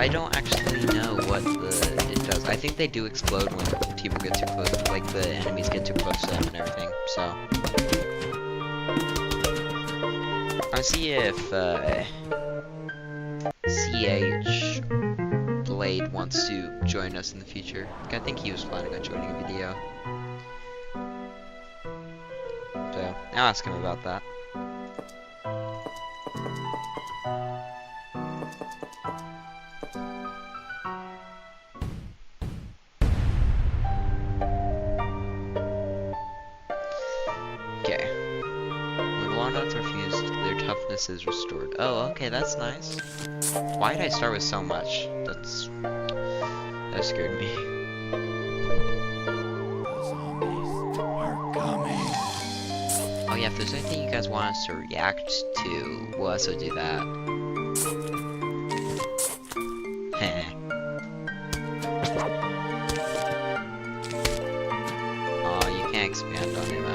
I don't actually know what it does. I think they do explode when people get too close, like the enemies get too close to them and everything, so. I'll see if, CH Blade wants to join us in the future. I think he was planning on joining a video. So, I'll ask him about that. Okay. When walnuts are fused, their toughness is restored. Oh, okay, that's nice. Why did I start with so much? That scared me. Oh yeah, if there's anything you guys want us to react to, we'll also do that. Oh, you can't expand on him.